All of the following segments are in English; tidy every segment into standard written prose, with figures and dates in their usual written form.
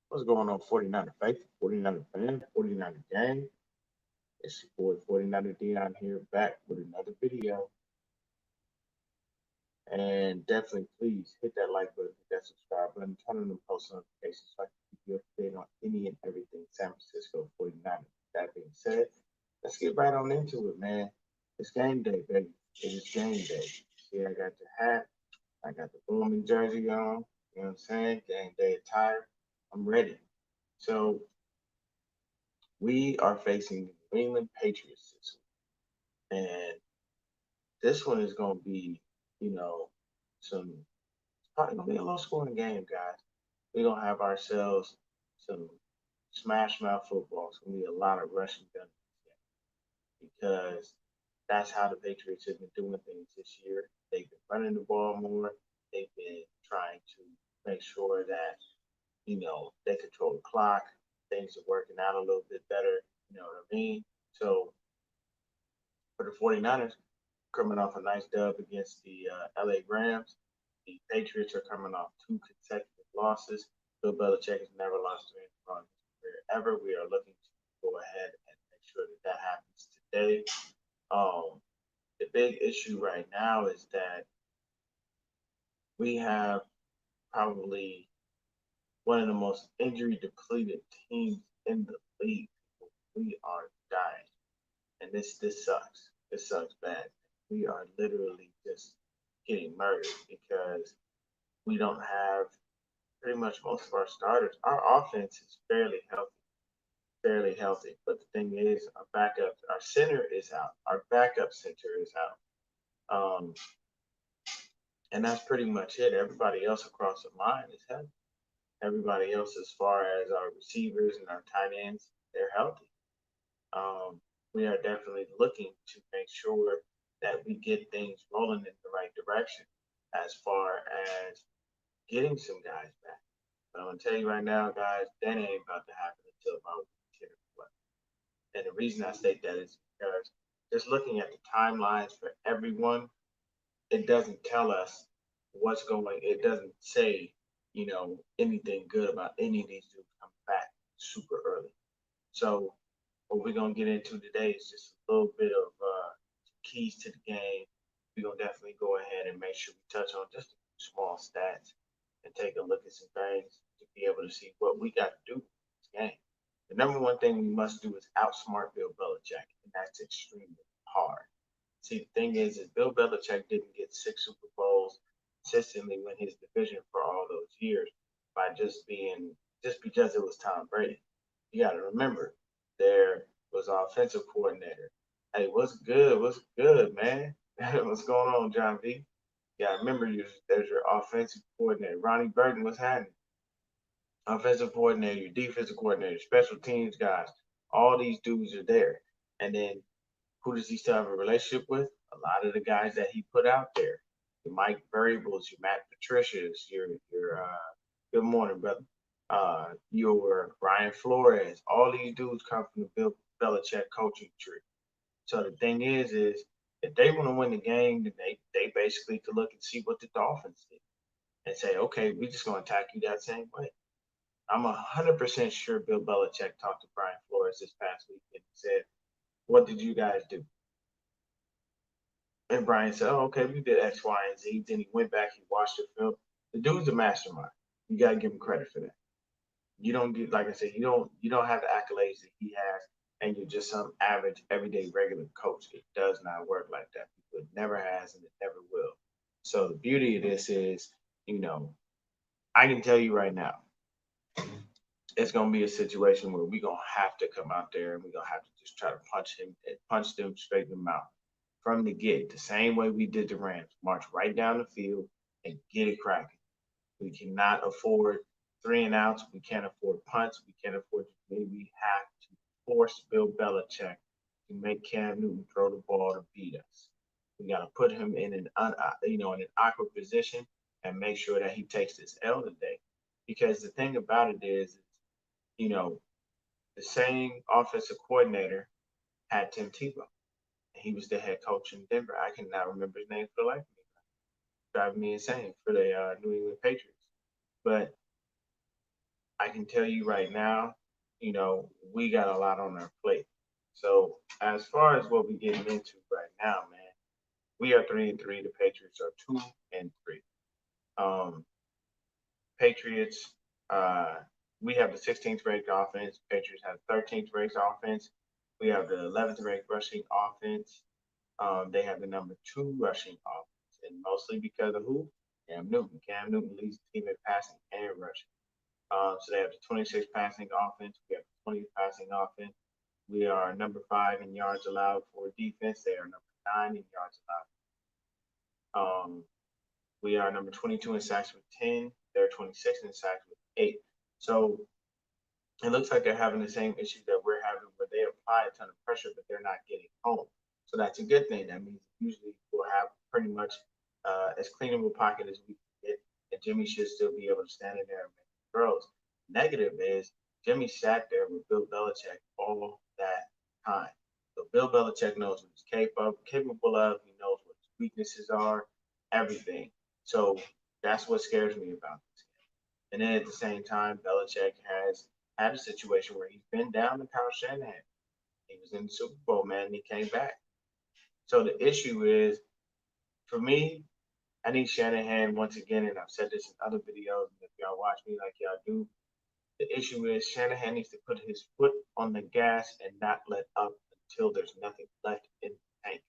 What's going on, 49er faith, 49er fan, 49er gang? It's your boy 49er Dion here back with another video. And definitely please hit that like button, hit that subscribe button, turn on the post notifications so I can keep you up to date on any and everything San Francisco 49ers. That being said, let's get right on into it, man. It's game day, baby. It is game day. See, I got the hat, I got the booming jersey on, you know what I'm saying? Game day attire. I'm ready. So we are facing the New England Patriots this week. And this one is going to be, you know, it's probably going to be a low scoring game, guys. We're going to have ourselves some smash mouth football. It's going to be a lot of rushing done because that's how the Patriots have been doing things this year. They've been running the ball more. They've been trying to make sure that, they control the clock. Things are working out a little bit better. You know what I mean? So for the 49ers, coming off a nice dub against the LA Rams. The Patriots are coming off two consecutive losses. Bill Belichick has never lost to anyone in his career ever. We are looking to go ahead and make sure that that happens today. Um, the big issue right now is that we have probably one of the most injury depleted teams in the league. We are dying, and this sucks. This sucks bad. We are literally just getting murdered because we don't have pretty much most of our starters. Our offense is fairly healthy. But the thing is, our center is out. Our backup center is out. And that's pretty much it. Everybody else across the line is healthy. Everybody else, as far as our receivers and our tight ends, they're healthy. We are definitely looking to make sure that we get things rolling in the right direction as far as getting some guys back. But I'm gonna tell you right now, guys, that ain't about to happen until about week 10 or 12. And the reason I state that is because just looking at the timelines for everyone, it doesn't tell us what's going. It doesn't say, anything good about any of these dudes coming back super early. So what we're gonna get into today is just a little bit of keys to the game. We're gonna definitely go ahead and make sure we touch on just a few small stats and take a look at some things to be able to see what we got to do in this game. The number one thing we must do is outsmart Bill Belichick, and that's extremely hard. See, the thing is Bill Belichick didn't get 6 Super Bowls consistently win his division for all those years by just because it was Tom Brady. You got to remember, there was an offensive coordinator. Hey, what's good? What's good, man? What's going on, John V? Yeah, remember there's your offensive coordinator, Ronnie Burton. What's happening? Offensive coordinator, your defensive coordinator, special teams guys. All these dudes are there. And then who does he still have a relationship with? A lot of the guys that he put out there. Your Mike Variables, your Matt Patricias, your good morning, brother. Your Brian Flores. All these dudes come from the Bill Belichick coaching tree. So the thing is if they want to win the game, then they basically could look and see what the Dolphins did and say, okay, we're just going to attack you that same way. I'm 100% sure Bill Belichick talked to Brian Flores this past week and said, what did you guys do? And Brian said, oh, okay, we did X, Y, and Z. Then he went back, he watched the film. The dude's a mastermind. You gotta give him credit for that. You don't get, like I said, you don't have the accolades that he has, and you're just some average, everyday, regular coach. It does not work like that. It never has, and it never will. So the beauty of this is, you know, I can tell you right now, it's gonna be a situation where we're gonna have to come out there and we're gonna have to just try to punch them straight in the mouth from the get, the same way we did the Rams. March right down the field and get it cracking. We cannot afford 3 and outs. We can't afford punts. We can't afford to. We have to force Bill Belichick to make Cam Newton throw the ball to beat us. We got to put him in in an awkward position and make sure that he takes this L today. Because the thing about it is, you know, the same offensive coordinator had Tim Tebow. He was the head coach in Denver. I cannot remember his name for the life of me. Driving me insane for the New England Patriots. But I can tell you right now, we got a lot on our plate. So as far as what we're getting into right now, man, we are 3-3. The Patriots are 2-3. Um, Patriots, uh, we have the 16th ranked offense. Patriots have 13th ranked offense. We have the 11th ranked rushing offense. They have the number two rushing offense, and mostly because of who? Cam Newton. Cam Newton leads the team in passing and rushing. So they have the 26 passing offense. We have the 20 passing offense. We are number five in yards allowed for defense. They are number nine in yards allowed. We are number 22 in sacks with 10. They're 26 in sacks with 8. So it looks like they're having the same issue that we're having where they apply a ton of pressure, but they're not getting home. So that's a good thing. That means usually we'll have pretty much as clean of a pocket as we can get, and Jimmy should still be able to stand in there and make throws. Negative is Jimmy sat there with Bill Belichick all that time. So Bill Belichick knows what he's capable of. He knows what his weaknesses are, everything. So that's what scares me about this game. And then at the same time, Belichick has had a situation where he's been down to Kyle Shanahan. He was in the Super Bowl, man, and he came back. So the issue is, for me, I need Shanahan once again, and I've said this in other videos, and if y'all watch me like y'all do, the issue is Shanahan needs to put his foot on the gas and not let up until there's nothing left in the tank.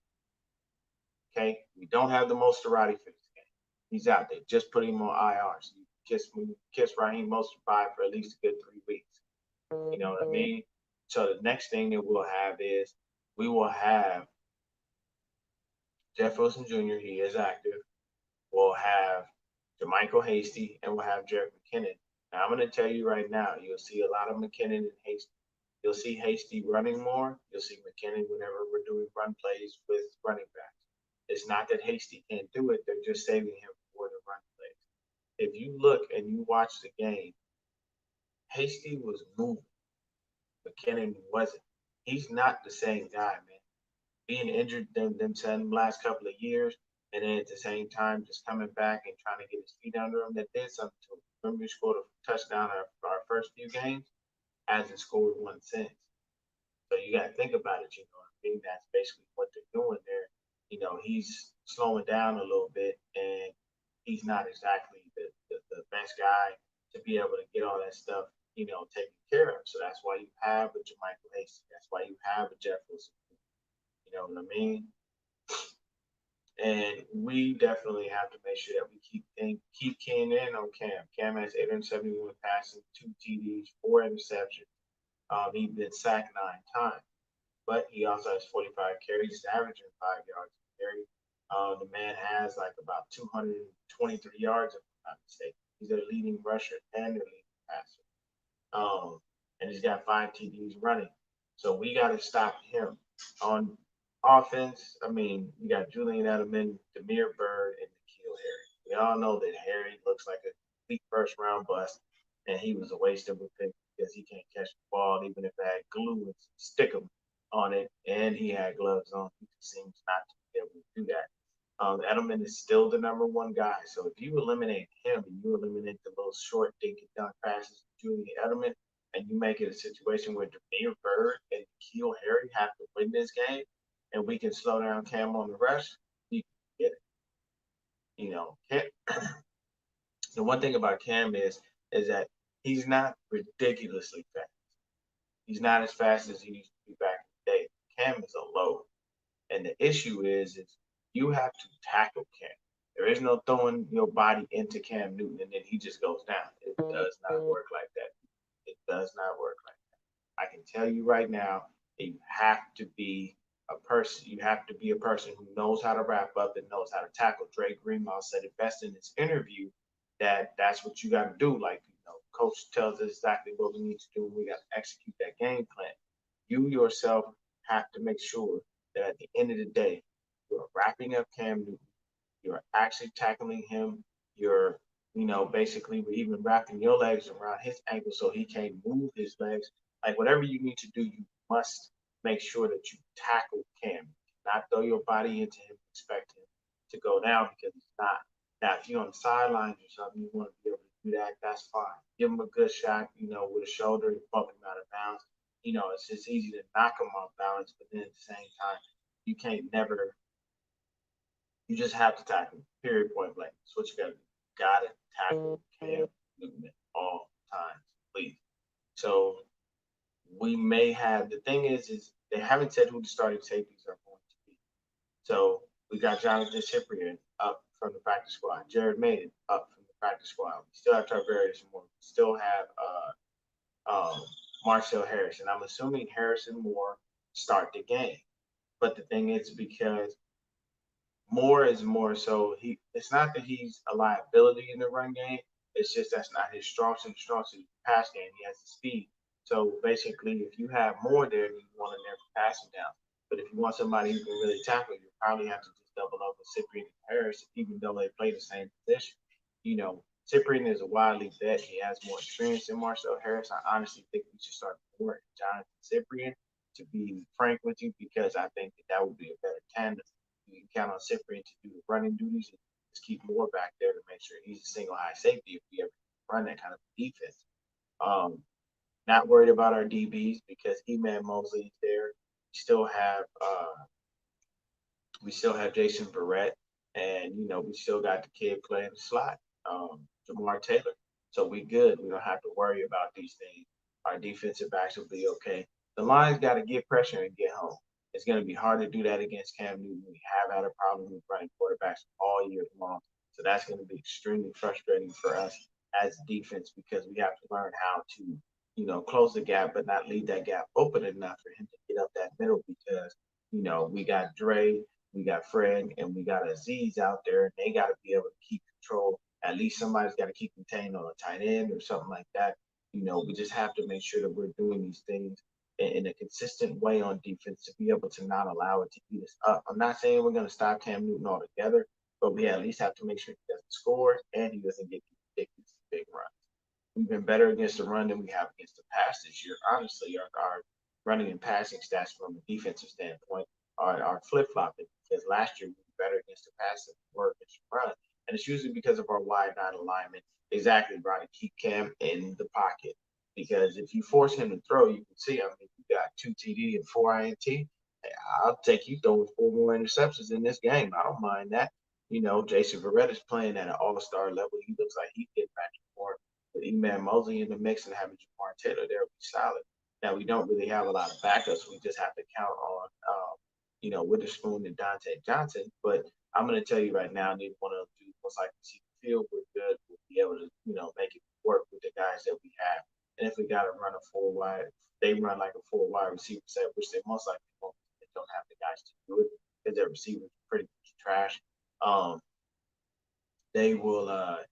Okay? We don't have the Maserati for this game. He's out there. Just put him on IR. So you kiss Raheem Mostert for at least a good 3 weeks. You know what I mean? So the next thing that we'll have is we will have Jeff Wilson Jr. He is active. We'll have Jermichael Hasty and we'll have Jerick McKinnon. Now I'm going to tell you right now, you'll see a lot of McKinnon and Hasty. You'll see Hasty running more. You'll see McKinnon whenever we're doing run plays with running backs. It's not that Hasty can't do it; they're just saving him for the run plays. If you look and you watch the game, Hasty was moving. McKinnon wasn't. He's not the same guy, man. Being injured them last couple of years, and then at the same time just coming back and trying to get his feet under him, that did something to him. Remember, he scored a touchdown our first few games, hasn't scored one since. So you got to think about it. You know what I mean? That's basically what they're doing there. He's slowing down a little bit, and he's not exactly the best guy to be able to get all that stuff, taken care of. So that's why you have a Jermichael Hasty. That's why you have a Jeff Wilson. You know what I mean? And we definitely have to make sure that we keep keying in on Cam. Cam has 871 passing, 2 TDs, 4 interceptions. He's been sacked 9 times, but he also has 45 carries. He's averaging 5 yards per carry. The man has like about 223 yards, if I'm not mistaken. He's their leading rusher and their leading passer. And he's got 5 TDs running. So we got to stop him. On offense, I mean, you got Julian Edelman, Demir Bird, and N'Keal Harry. We all know that Harry looks like a complete first round bust, and he was a waste of a pick because he can't catch the ball, even if it had glue and stick him on it, and he had gloves on. He just seems not to be able to do that. Edelman is still the number one guy. So if you eliminate him and you eliminate the little short dink and dunk passes to Julian Edelman, and you make it a situation where Demir Bird and N'Keal Harry have to win this game, and we can slow down Cam on the rush, you can get it. The one thing about Cam is that he's not ridiculously fast. He's not as fast as he used to be back in the day. Cam is a load. And the issue is you have to tackle Cam. There is no throwing your body into Cam Newton and then he just goes down. It does not work like that. It does not work like that. I can tell you right now that you have to be a person. You have to be a person who knows how to wrap up and knows how to tackle. Dre Greenlaw said it best in his interview that that's what you got to do. Like, coach tells us exactly what we need to do. We got to execute that game plan. You yourself have to make sure that at the end of the day, you're wrapping up Cam Newton. You're actually tackling him. You're, basically even wrapping your legs around his ankle so he can't move his legs. Like whatever you need to do, you must make sure that you tackle Cam. Not throw your body into him, expect him to go down because he's not. Now, if you're on the sidelines or something, you want to be able to do that, that's fine. give him a good shot, with a shoulder, bump him out of bounds. It's just easy to knock him off balance, but then at the same time, you can't never. You just have to tackle him. Period. Point blank. That's what you got to do. Got to tackle Cam Newton at all times, please. So we may have the thing is they haven't said who the starting safeties are going to be. So we got Jonathan Cyprien up from the practice squad, Jared Maiden up from the practice squad. We still have Tarvarius Moore. We still have Marcel Harrison. I'm assuming Harrison Moore start the game. But the thing is, because Moore is more so it's not that he's a liability in the run game. It's just that's not his strong suit. Strong suit pass game. He has the speed. So basically, if you have more there, you want to never pass him down. But if you want somebody who can really tackle, you probably have to just double up with Cyprian and Harris, even though they play the same position. Cyprian is a widely vet. He has more experience than Marcel Harris. I honestly think we should start more Jonathan Cyprian, to be frank with you, because I think that would be a better tandem. You can count on Cyprian to do the running duties and just keep Moore back there to make sure he's a single high safety if we ever run that kind of defense. Not worried about our DBs because E-Man Mosley is there. We still have Jason Verrett, and we still got the kid playing the slot, Jamar Taylor. So we good. We don't have to worry about these things. Our defensive backs will be okay. The line's got to get pressure and get home. It's going to be hard to do that against Cam Newton. We have had a problem with running quarterbacks all year long. So that's going to be extremely frustrating for us as defense because we have to learn how to, close the gap, but not leave that gap open enough for him to get up that middle because, we got Dre, we got Fred, and we got Aziz out there, and they got to be able to keep control. At least somebody's got to keep contained on a tight end or something like that. We just have to make sure that we're doing these things in a consistent way on defense to be able to not allow it to eat us up. I'm not saying we're going to stop Cam Newton altogether, but we at least have to make sure he doesn't score and he doesn't get ridiculous big runs. We've been better against the run than we have against the pass this year. Honestly, our running and passing stats from a defensive standpoint are flip-flopping because last year we were better against the pass than we were against the run. And it's usually because of our wide nine alignment. Exactly, Brian, to keep Cam in the pocket. Because if you force him to throw, you can see, you got 2 TD and 4 INT. I'll take you throwing 4 more interceptions in this game. I don't mind that. Jason Verrett is playing at an all-star level. He looks like he's getting back and forth with E-Man Mosley in the mix and having Jamar Taylor there would be solid. Now, we don't really have a lot of backups. We just have to count on, Witherspoon and Dante Johnson. But I'm going to tell you right now, neither one of those dudes most likely see the field. We're good. We'll be able to, make it work with the guys that we have. And if we got to run a 4 wide, they run like a 4 wide receiver set, which they most likely won't. They don't have the guys to do it because their receivers are pretty much trash. They will,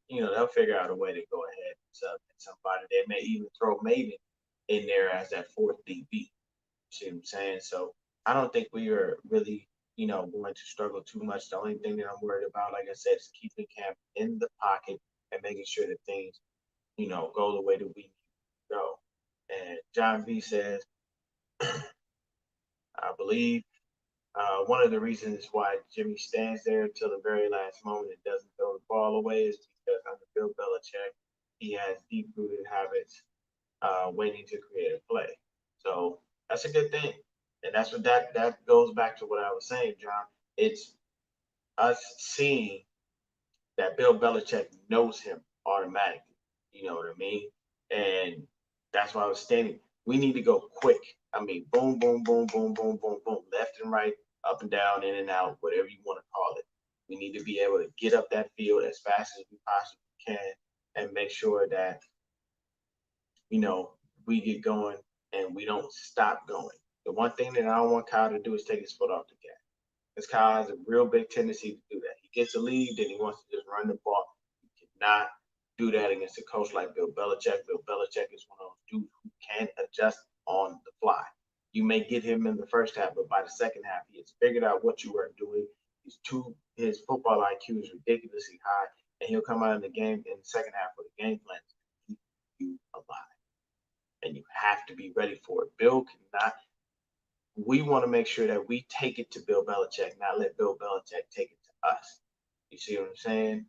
they'll figure out a way to go ahead and sub somebody. They may even throw Maven in there as that 4th DB. You see what I'm saying? So I don't think we are really, going to struggle too much. The only thing that I'm worried about, like I said, is keeping Cam in the pocket and making sure that things, go the way that we need to go. And John V says, I believe one of the reasons why Jimmy stands there until the very last moment and doesn't throw the ball away is because under Bill Belichick, he has deep-rooted habits waiting to create a play. So that's a good thing. And that's what that goes back to what I was saying, John. It's us seeing that Bill Belichick knows him automatically. You know what I mean? And that's why I was standing. We need to go quick. Boom, boom, boom, boom, boom, boom, boom, left and right, up and down, in and out, whatever you want to call it. We need to be able to get up that field as fast as we possibly can and make sure that, we get going and we don't stop going. The one thing that I don't want Kyle to do is take his foot off the gas. Because Kyle has a real big tendency to do that. He gets a lead, then he wants to just run the ball. He cannot do that against a coach like Bill Belichick. Bill Belichick is one of those dudes who can adjust on the fly. You may get him in the first half, but by the second half, he has figured out what you are doing. His football IQ is ridiculously high, and he'll come out in the game in the second half with a game plan to keep you alive. And you have to be ready for it. Bill cannot. We want to make sure that we take it to Bill Belichick, not let Bill Belichick take it to us. You see what I'm saying?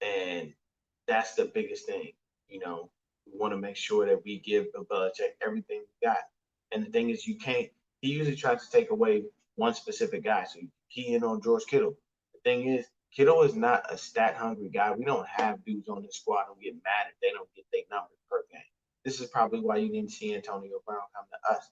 And that's the biggest thing. We want to make sure that we give Bill Belichick everything we got. And the thing is, you can't. He usually tries to take away one specific guy. So you key in on George Kittle. The thing is, Kittle is not a stat hungry guy. We don't have dudes on this squad who get mad if they don't get their numbers per game. This is probably why you didn't see Antonio Brown come to us,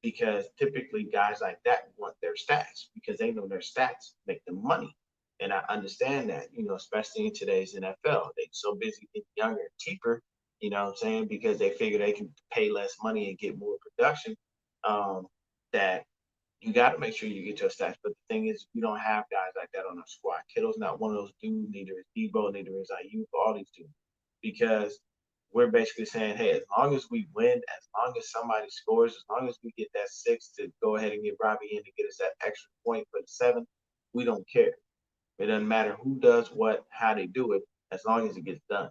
because typically guys like that want their stats because they know their stats make them money. And I understand that, especially in today's NFL. They're so busy getting younger and cheaper, what I'm saying, because they figure they can pay less money and get more production. That you got to make sure you get your stats. But the thing is, we don't have guys like that on our squad. Kittle's not one of those dudes. Neither is Debo. Neither is Ayuk. All these dudes, because we're basically saying, hey, as long as we win, as long as somebody scores, as long as we get that 6 to go ahead and get Robbie in to get us that extra point for the 7, we don't care. It doesn't matter who does what, how they do it, as long as it gets done.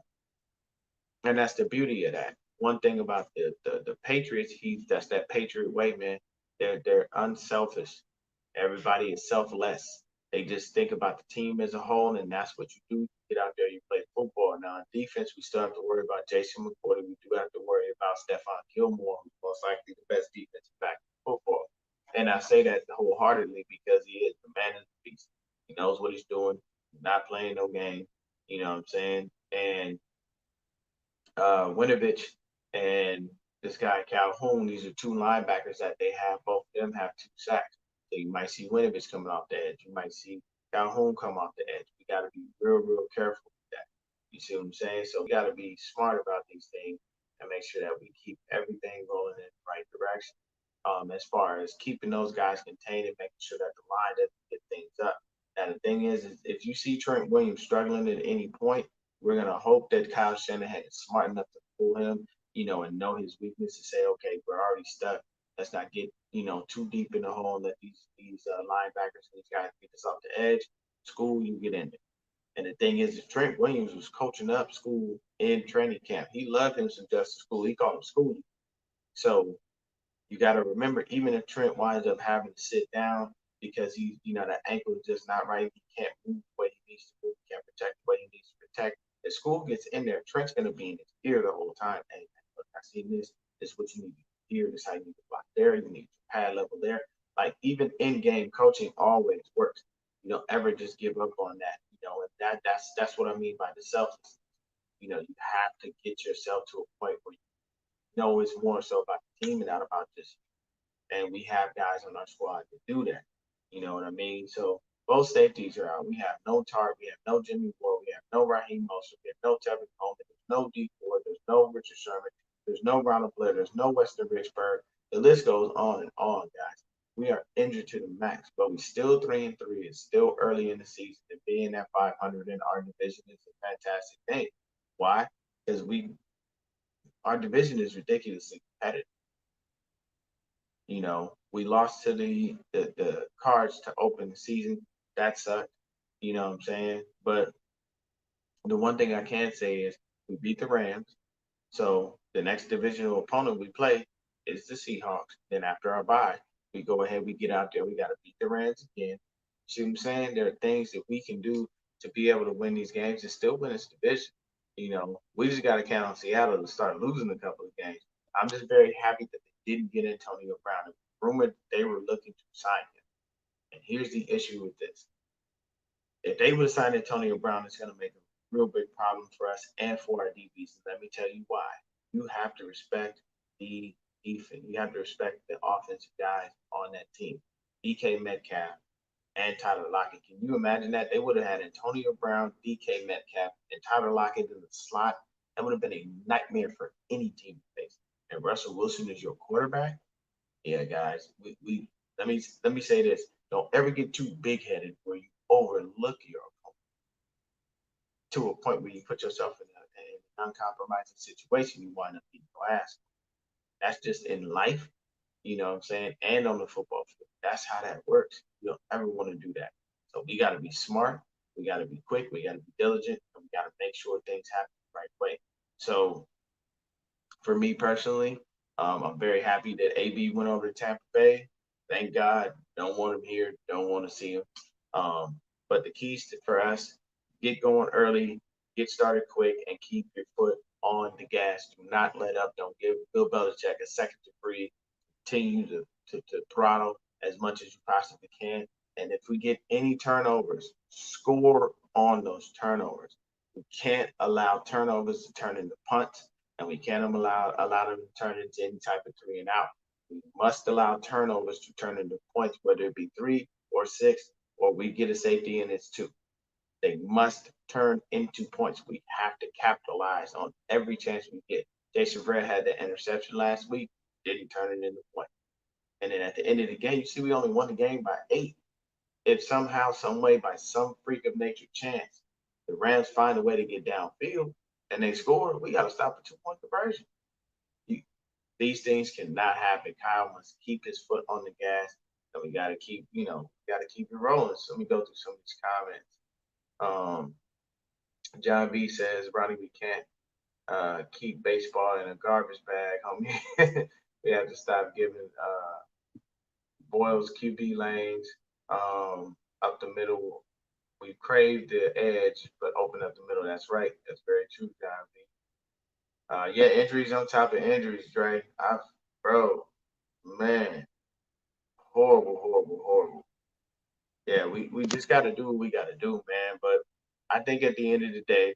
And that's the beauty of that. One thing about the Patriots, that's that Patriot way, man. They're unselfish. Everybody is selfless. They just think about the team as a whole, and that's what you do. You get out there, you play football. Now, on defense, we still have to worry about Jason McCourty. We do have to worry about Stephon Gilmore, who's most likely the best defensive back in football. And I say that wholeheartedly because he is the man of the beast. He knows what he's doing. He's not playing no game. You know what I'm saying? And Winovich and this guy Calhoun, these are two linebackers that they have. Both of them have 2 sacks. So you might see Winovich coming off the edge. You might see Calhoun come off the edge. We got to be real careful with that. You see what I'm saying? So we got to be smart about these things and make sure that we keep everything rolling in the right direction. As far as keeping those guys contained and making sure that the line doesn't get things up. Now the thing is if you see Trent Williams struggling at any point, we're gonna hope that Kyle Shanahan is smart enough to pull him, and know his weakness and say, okay, we're already stuck. Let's not get, too deep in the hole and let these linebackers and these guys get us off the edge. School, you get in there. And the thing is, if Trent Williams was coaching up School in training camp, he loved him some Justice School. He called him Schoolie. So you got to remember, even if Trent winds up having to sit down because that ankle is just not right, he can't move the way he needs to move, he can't protect the way he needs to protect. If School gets in there, Trent's going to be in his ear the whole time. Hey, look, I see this. This is what you need to hear. This is how you need to block there. You need to pad level there. Like even in-game coaching always works. You don't ever just give up on that. And that's what I mean by the selflessness. You have to get yourself to a point where it's more so about the team and not about just you. And we have guys on our squad to do that. You know what I mean? So both safeties are out. We have no Tart, we have no Jimmy Ward, we have no Raheem Mostert, we have no Tevin Coleman, there's no D Ford, there's no Richard Sherman, there's no Ronald Blair, there's no Weston Richburg. The list goes on, guys. We are injured to the max, but we still 3-3. It's still early in the season, and being at 500 in our division is a fantastic thing. Why? Because our division is ridiculously competitive. We lost to the Cards to open the season. That sucked. You know what I'm saying? But the one thing I can say is we beat the Rams. So the next divisional opponent we play is the Seahawks. Then after our bye, we go ahead, we get out there, we got to beat the Rams again. See what I'm saying? There are things that we can do to be able to win these games and still win this division. We just got to count on Seattle to start losing a couple of games. I'm just very happy that they didn't get Antonio Brown. Rumored they were looking to sign him. And here's the issue with this. If they would have signed Antonio Brown, it's going to make a real big problem for us and for our DBs. And let me tell you why. You have to respect the defense. You have to respect the offensive guys on that team. DK Metcalf and Tyler Lockett. Can you imagine that? They would have had Antonio Brown, DK Metcalf, and Tyler Lockett in the slot. That would have been a nightmare for any team to face. And Russell Wilson is your quarterback. Yeah, guys, we let me say this. Don't ever get too big headed where you overlook your opponent to a point where you put yourself in an uncompromising situation. You wind up beating your ass. That's just in life, you know what I'm saying, and on the football field. That's how that works. You don't ever want to do that. So we got to be smart. We got to be quick. We got to be diligent. And we got to make sure things happen the right way. So for me personally, I'm very happy that AB went over to Tampa Bay. Thank God. Don't want him here. Don't want to see him. But the keys for us, get going early, get started quick, and keep your foot on the gas. gas. Do not let up. Don't give Bill Belichick a second to breathe. Continue to throttle as much as you possibly can. And if we get any turnovers, score on those turnovers. We can't allow turnovers to turn into punts, and we can't allow them to turn into any type of 3-and-out. We must allow turnovers to turn into points, whether it be 3 or 6, or we get a safety and it's 2. They must turn into points. We have to capitalize on every chance we get. Jason Verrett had the interception last week, didn't turn it into points. And then at the end of the game, you see we only won the game by 8. If somehow, some way, by some freak of nature chance, the Rams find a way to get downfield and they score, we got to stop a 2-point conversion. These things cannot happen. Kyle must keep his foot on the gas, and we got to keep it rolling. So let me go through some of these comments. John B says, Ronnie, we can't keep baseball in a garbage bag, homie. We have to stop giving Boyle's QB lanes up the middle. We crave the edge, but open up the middle. That's right. That's very true, John B. Yeah, injuries on top of injuries, Dre. Bro, man, horrible, horrible, horrible. Yeah, we just got to do what we got to do, man. But I think at the end of the day,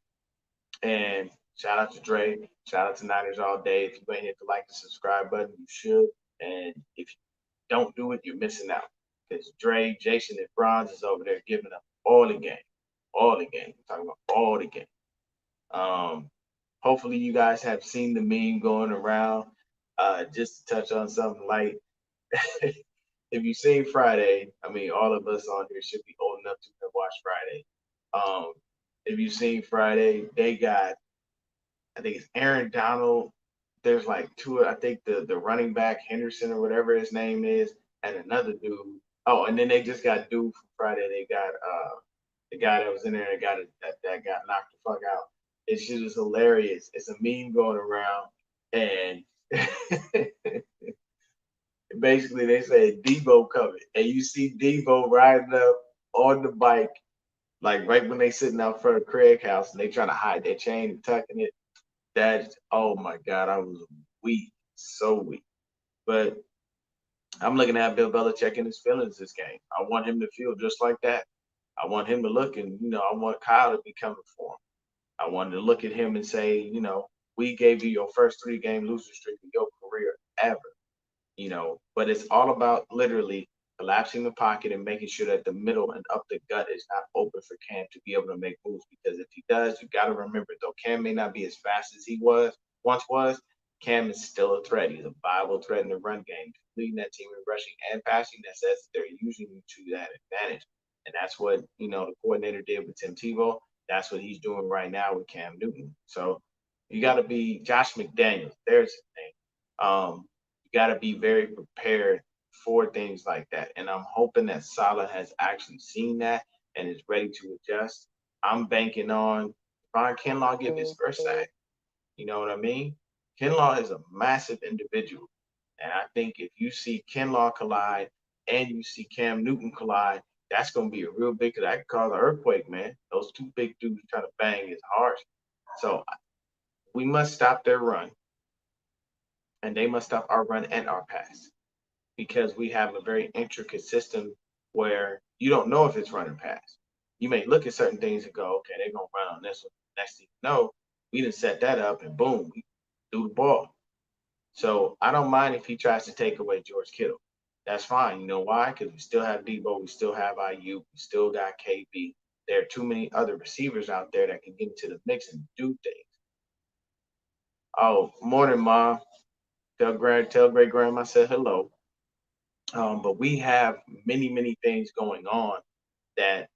and shout out to Dre, shout out to Niners all day. If you ain't hit the like and subscribe button, you should. And if you don't do it, you're missing out. Because Dre, Jason, and Bronze is over there giving up all the game. All the game. I'm talking about all the game. Hopefully you guys have seen the meme going around. Just to touch on something light. If you've seen Friday, I mean, all of us on here should be old enough to have watched Friday. If you've seen Friday, they got, I think it's Aaron Donald. There's like 2, I think the running back Henderson or whatever his name is, and another dude. Oh, and then they just got dude from Friday. They got the guy that was in there that got knocked the fuck out. It's just hilarious. It's a meme going around, and basically they say Debo coming, and you see Debo riding up on the bike, like right when they sitting out front of Craig House, and they trying to hide their chain and tucking it. That's, oh my God, I was weak, so weak. But I'm looking at Bill Belichick in his feelings this game. I want him to feel just like that. I want him to look, and I want Kyle to be coming for him. I wanted to look at him and say, we gave you your first 3-game losing streak of your career ever. But it's all about literally collapsing the pocket and making sure that the middle and up the gut is not open for Cam to be able to make moves. Because if he does, you got to remember, though Cam may not be as fast as he once was, Cam is still a threat. He's a viable threat in the run game, leading that team in rushing and passing. That says they're using you to that advantage. And that's what, the coordinator did with Tim Tebow. That's what he's doing right now with Cam Newton. So you got to be Josh McDaniels. There's the thing. You got to be very prepared for things like that. And I'm hoping that Saleh has actually seen that and is ready to adjust. I'm banking on Ron Kinlaw getting his first sack. You know what I mean? Kinlaw is a massive individual. And I think if you see Kinlaw collide and you see Cam Newton collide, that's going to be a real big, that could cause an earthquake, man. Those 2 big dudes trying to bang is harsh. So we must stop their run. And they must stop our run and our pass, because we have a very intricate system where you don't know if it's run and pass. You may look at certain things and go, okay, they're going to run on this one. Next thing you know, we didn't set that up, and boom, we threw the ball. So I don't mind if he tries to take away George Kittle. That's fine. You know why? Because we still have Debo, we still have IU, we still got KB. There are too many other receivers out there that can get into the mix and do things. Oh, morning, Mom. Tell great grandma I said hello. But we have many, many things going on that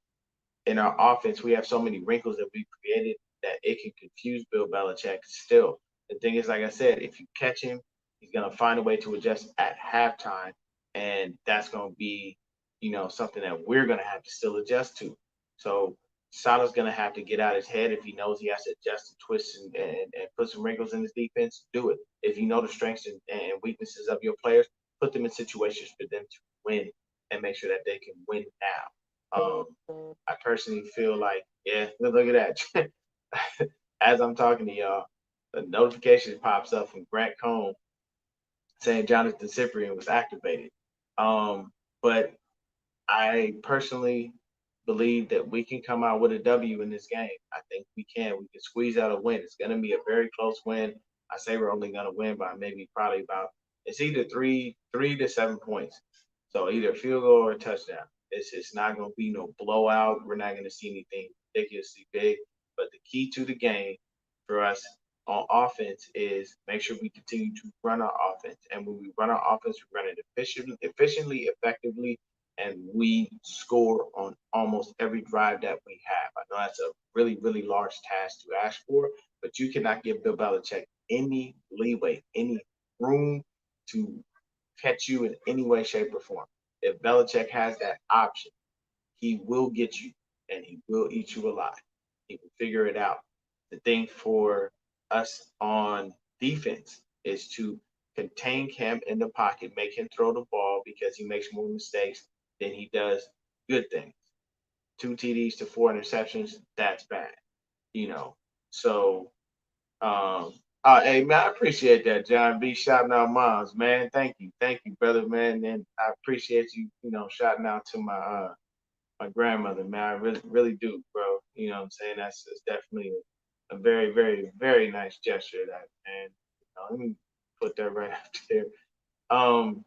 in our offense, we have so many wrinkles that we created that it can confuse Bill Belichick still. The thing is, like I said, if you catch him, he's going to find a way to adjust at halftime. And that's going to be, something that we're going to have to still adjust to. So Salah's going to have to get out his head. If he knows he has to adjust and twist and put some wrinkles in his defense, do it. If you know the strengths and weaknesses of your players, put them in situations for them to win and make sure that they can win now. I personally feel like, yeah, look at that. As I'm talking to y'all, a notification pops up from Grant Cohn saying Jonathan Cyprian was activated. But I personally believe that we can come out with a W in this game. I think we can. We can squeeze out a win. It's going to be a very close win. I say we're only going to win by maybe probably about it's either three to 7 points. So either a field goal or a touchdown. It's not going to be no blowout. We're not going to see anything ridiculously big. But the key to the game for us on offense is make sure we continue to run our offense. And when we run our offense, we run it efficiently, effectively, and we score on almost every drive that we have. I know that's a really, really large task to ask for, but you cannot give Bill Belichick any leeway, any room to catch you in any way, shape, or form. If Belichick has that option, he will get you and he will eat you alive. He will figure it out. The thing for us on defense is to contain Cam in the pocket, make him throw the ball because he makes more mistakes than he does good things. 2 TDs to 4 interceptions, that's bad, you know. So, hey man, I appreciate that, John B. Shouting out moms, man. Thank you, brother, man. And I appreciate you, shouting out to my grandmother, man. I really, really do, bro. You know what I'm saying? That's definitely a very, very, very nice gesture. That, man. Let me put that right up there. Um,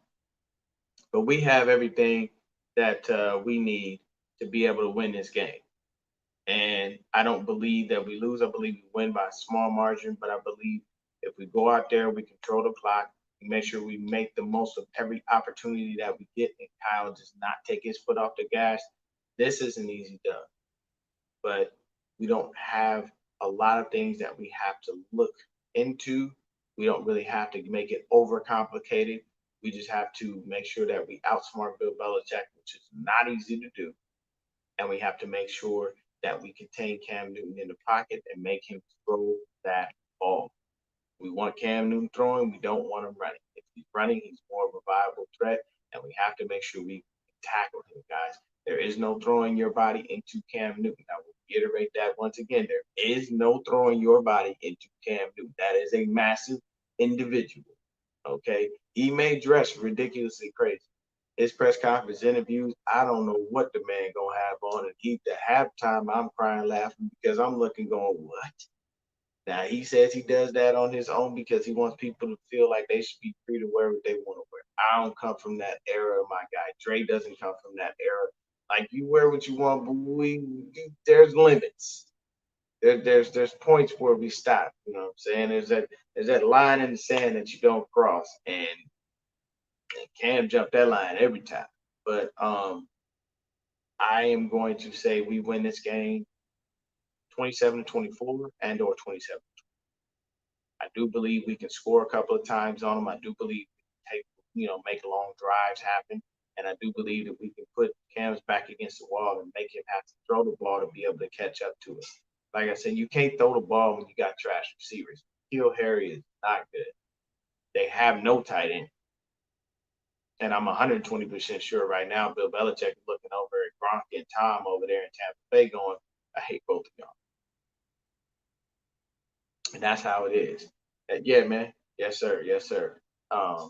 but we have everything that we need to be able to win this game. And I don't believe that we lose. I believe we win by a small margin, but I believe if we go out there, we control the clock, we make sure we make the most of every opportunity that we get, and Kyle does not take his foot off the gas. This is an easy dub, but we don't have a lot of things that we have to look into. We don't really have to make it overcomplicated. We just have to make sure that we outsmart Bill Belichick, which is not easy to do. And we have to make sure that we contain Cam Newton in the pocket and make him throw that ball. We want Cam Newton throwing. We don't want him running. If he's running, he's more of a viable threat, and we have to make sure we tackle him, guys. There is no throwing your body into Cam Newton. I will reiterate that once again. There is no throwing your body into Cam Newton. That is a massive individual. Okay, he may dress ridiculously crazy. His press conference interviews, I don't know what the man gonna have on. And he at halftime, I'm crying laughing because I'm looking going, what? Now he says he does that on his own because he wants people to feel like they should be free to wear what they want to wear. I don't come from that era, my guy. Dre doesn't come from that era. Like you wear what you want, but there's limits. There's points where we stop. You know what I'm saying? There's that line in the sand that you don't cross, and Cam jumped that line every time. But I am going to say we win this game 27-24 and or 27. I do believe we can score a couple of times on them. I do believe we can make long drives happen. And I do believe that we can put Cam's back against the wall and make him have to throw the ball to be able to catch up to us. Like I said, you can't throw the ball when you got trash receivers. Hill Harry is not good. They have no tight end. And I'm 120% sure right now Bill Belichick is looking over at Gronk and Tom over there in Tampa Bay going, I hate both of y'all. And that's how it is. And yeah, man. Yes, sir. Yes, sir. I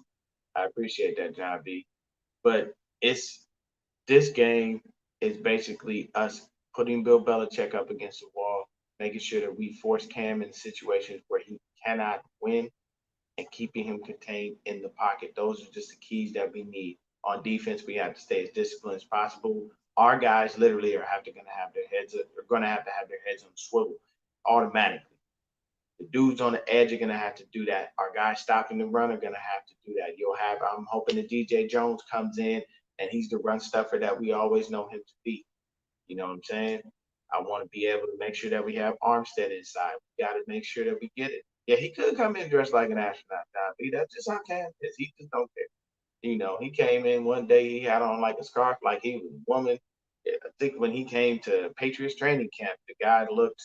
appreciate that, John B. But this game is basically us putting Bill Belichick up against the wall, making sure that we force Cam in situations where he cannot win and keeping him contained in the pocket. Those are just the keys that we need. On defense, we have to stay as disciplined as possible. Our guys literally are going to have their heads on the swivel automatically. The dudes on the edge are going to have to do that. Our guys stopping the run are going to have to do that. I'm hoping that DJ Jones comes in and he's the run stuffer that we always know him to be. You know what I'm saying? I want to be able to make sure that we have Armstead inside. We got to make sure that we get it. Yeah, he could come in dressed like an astronaut, Don. That's just how Cam is. He just don't care. He came in one day, he had on like a scarf like he was a woman. I think when he came to Patriots training camp, the guy looked,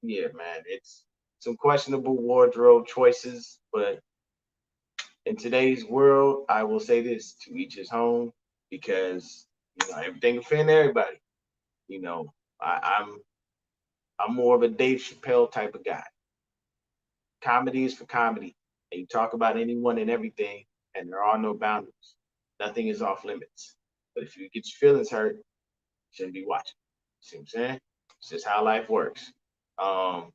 yeah, man, it's some questionable wardrobe choices, but in today's world, I will say this: to each his home, because everything offend everybody. You know, I'm more of a Dave Chappelle type of guy. Comedy is for comedy. And you talk about anyone and everything, and there are no boundaries. Nothing is off limits. But if you get your feelings hurt, you shouldn't be watching. See what I'm saying? It's just how life works. Um,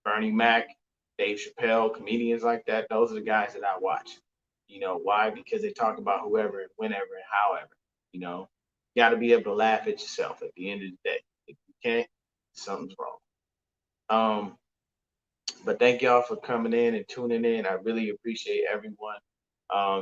Bernie Mac, Dave Chappelle, comedians like that, those are the guys that I watch. You know, why? Because they talk about whoever and whenever and however. You know, you got to be able to laugh at yourself at the end of the day. If you can't, something's wrong. Um, but thank y'all for coming in and tuning in. I really appreciate everyone.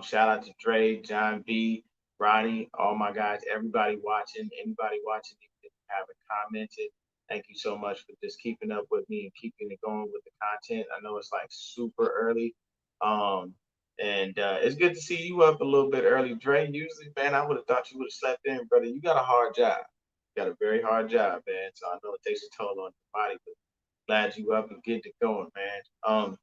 Shout out to Dre, John B, Ronnie, all my guys, everybody watching, anybody watching, if you haven't commented. Thank you so much for just keeping up with me and keeping it going with the content. I know it's like super early. And it's good to see you up a little bit early, Dre. Usually, man, I would have thought you would have slept in, brother. You got a hard job. You got a very hard job, man. So I know it takes a toll on your body, but glad you up and get it going, man.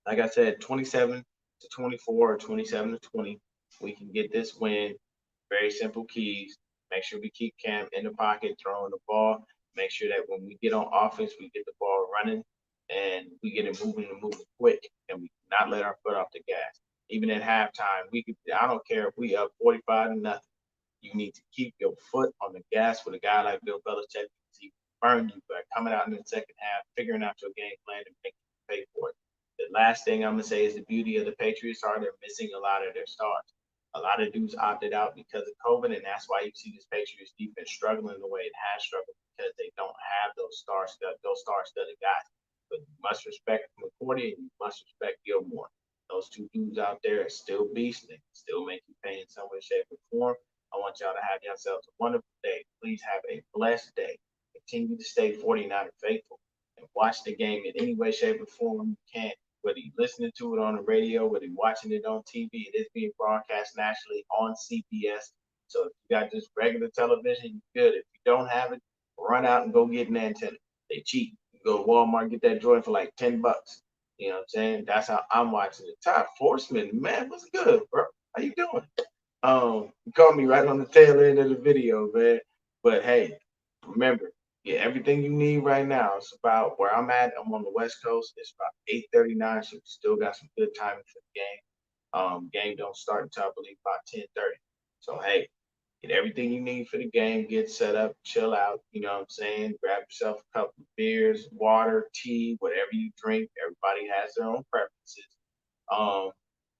Like I said, 27 to 24 or 27 to 20, we can get this win. Very simple keys. Make sure we keep Cam in the pocket, throwing the ball. Make sure that when we get on offense, we get the ball running and we get it moving and moving quick, and we not let our foot off the gas. Even at halftime, we could. I don't care if we up 45 to nothing. You need to keep your foot on the gas with a guy like Bill Belichick. He burned you by coming out in the second half, figuring out your game plan, and making you pay for it. The last thing I'm gonna say is the beauty of the Patriots are they're missing a lot of their stars. A lot of dudes opted out because of COVID, and that's why you see this Patriots defense struggling the way it has struggled because they don't have those star-studded guys. But you must respect McCourty and you must respect Gilmore. Those two dudes out there are still beasts. They still make you pay in some way, shape, or form. I want y'all to have yourselves a wonderful day. Please have a blessed day. Continue to stay 49er faithful and watch the game in any way, shape, or form you can. Whether you're listening to it on the radio, whether you're watching it on TV, it is being broadcast nationally on CBS. So if you got just regular television, you're good. If you don't have it, run out and go get an antenna. They cheap. You go to Walmart, get that joint for like $10. You know what I'm saying? That's how I'm watching it. Top Horseman, man, what's good, bro? How you doing? You caught me right on the tail end of the video, man. But hey, remember, yeah, everything you need right now. It's about where I'm at. I'm on the West Coast. It's about 8:39, so we still got some good timing for the game. Game don't start until I believe about 10:30. So hey, get everything you need for the game. Get set up, chill out. You know what I'm saying? Grab yourself a couple of beers, water, tea, whatever you drink. Everybody has their own preferences. Um,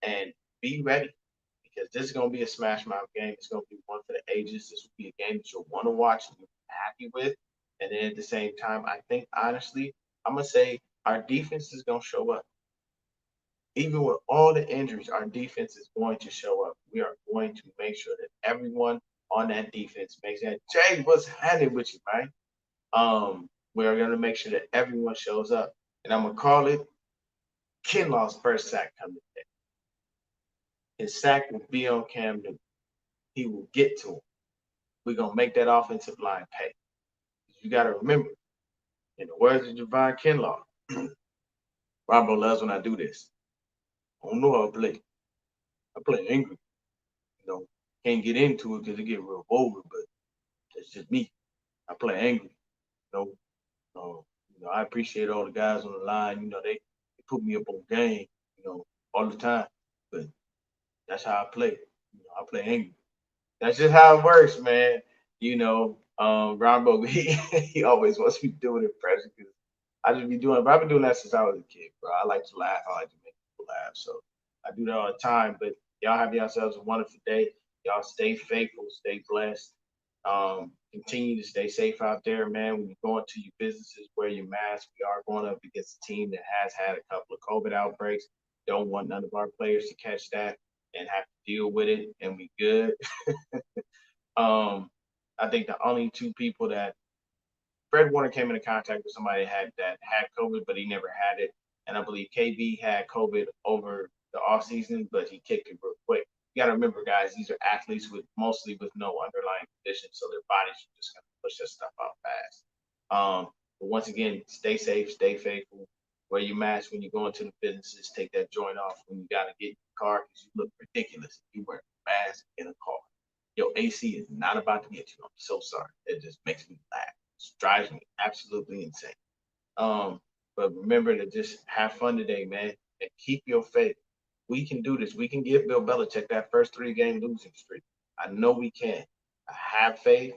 and be ready because this is going to be a smash mouth game. It's going to be one for the ages. This will be a game that you'll want to watch and you'll be happy with. And then at the same time, I think honestly, I'm gonna say our defense is gonna show up. Even with all the injuries, our defense is going to show up. We are going to make sure that everyone on that defense makes that. Jay, what's happening with you, man? We are gonna make sure that everyone shows up. And I'm gonna call it Kinlaw's first sack coming today. His sack will be on Cam Newton. He will get to him. We're gonna make that offensive line pay. You gotta remember, in the words of Javon Kinlaw, Robo loves when I do this. I don't know how to play. I play angry. You know, can't get into it because it get real vulgar, but that's just me. I play angry. You know, I appreciate all the guys on the line. They put me up on game. All the time. But that's how I play. I play angry. That's just how it works, man. Rombo, he always wants me doing impressions because I just be doing it. But I've been doing that since I was a kid, bro. I like to laugh. I like to make people laugh. So I do that all the time. But y'all have yourselves a wonderful day. Y'all stay faithful, stay blessed. Continue to stay safe out there, man. When you go into your businesses, wear your mask. We are going up against a team that has had a couple of COVID outbreaks. Don't want none of our players to catch that and have to deal with it, and we good. I think the only two people that Fred Warner came into contact with somebody that had COVID, but he never had it. And I believe KB had COVID over the off season, but he kicked it real quick. You got to remember, guys, these are athletes with mostly with no underlying conditions, so their bodies are just going to push that stuff out fast. But once again, stay safe, stay faithful. Wear your mask when you go into the businesses. Take that joint off when you got to get in your car because you look ridiculous if you wear a mask in a car. Your AC is not about to get you. I'm so sorry. It just makes me laugh. It drives me absolutely insane. But remember to just have fun today, man, and keep your faith. We can do this. We can give Bill Belichick that first 3 game losing streak. I know we can. I have faith.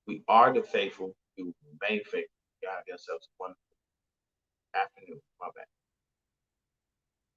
We are the faithful. We will remain faithful. You have yourselves a wonderful afternoon. My bad.